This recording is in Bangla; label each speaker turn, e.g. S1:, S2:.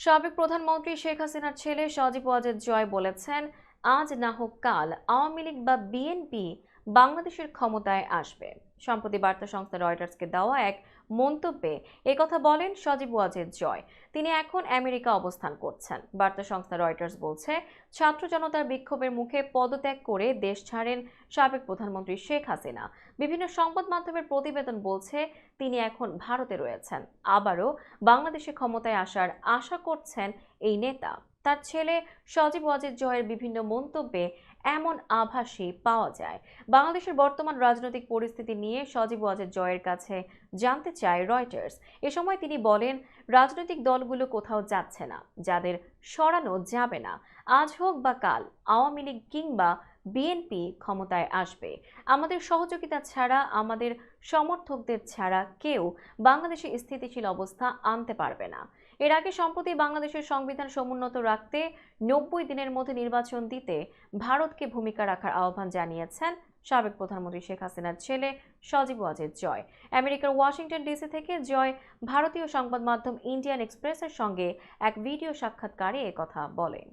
S1: সাবেক প্রধানমন্ত্রী শেখ হাসিনার ছেলে সজীব ওয়াজেদ জয় বলেছেন, আজ না হোক কাল আওয়ামী লীগ বা বিএনপি বাংলাদেশের ক্ষমতায় আসবে। সম্প্রতি বার্তা সংস্থা রয়টার্সকে দেওয়া এক মন্তব্যে একথা বলেন সজীব ওয়াজেদ জয়। তিনি এখন আমেরিকা অবস্থান করছেন। বার্তা সংস্থা রয়টার্স বলছে, ছাত্র জনতার বিক্ষোভের মুখে পদত্যাগ করে দেশ ছাড়েন সাবেক প্রধানমন্ত্রী শেখ হাসিনা। বিভিন্ন সংবাদ মাধ্যমের প্রতিবেদন বলছে, তিনি এখন ভারতে রয়েছেন। আবারও বাংলাদেশে ক্ষমতায় আসার আশা করছেন এই নেতা। তার ছেলে সজীব ওয়াজেদ জয়ের বিভিন্ন মন্তব্যে এমন আভাসই পাওয়া যায়। বাংলাদেশের বর্তমান রাজনৈতিক পরিস্থিতি নিয়ে সজীব ওয়াজেদ জয়ের কাছে জানতে চায় রয়টার্স। এ সময় তিনি বলেন, রাজনৈতিক দলগুলো কোথাও যাচ্ছে না, যাদের সরানো যাবে না। আজ হোক বা কাল আওয়ামী লীগ কিংবা বিএনপি ক্ষমতায় আসবে। আমাদের সহযোগিতা ছাড়া, আমাদের সমর্থকদের ছাড়া কেউ বাংলাদেশে স্থিতিশীল অবস্থা আনতে পারবে না। এর আগে সম্প্রতি বাংলাদেশের সংবিধান সমুন্নত রাখতে 90 দিনের মধ্যে নির্বাচন দিতে ভারতকে ভূমিকা রাখার আহ্বান জানিয়েছেন সাবেক প্রধানমন্ত্রী শেখ হাসিনার ছেলে সজীব ওয়াজেদ জয়। আমেরিকার ওয়াশিংটন ডিসি থেকে জয় ভারতীয় সংবাদ মাধ্যম ইন্ডিয়ান এক্সপ্রেসের সঙ্গে এক ভিডিও সাক্ষাৎকারে একথা বলেন।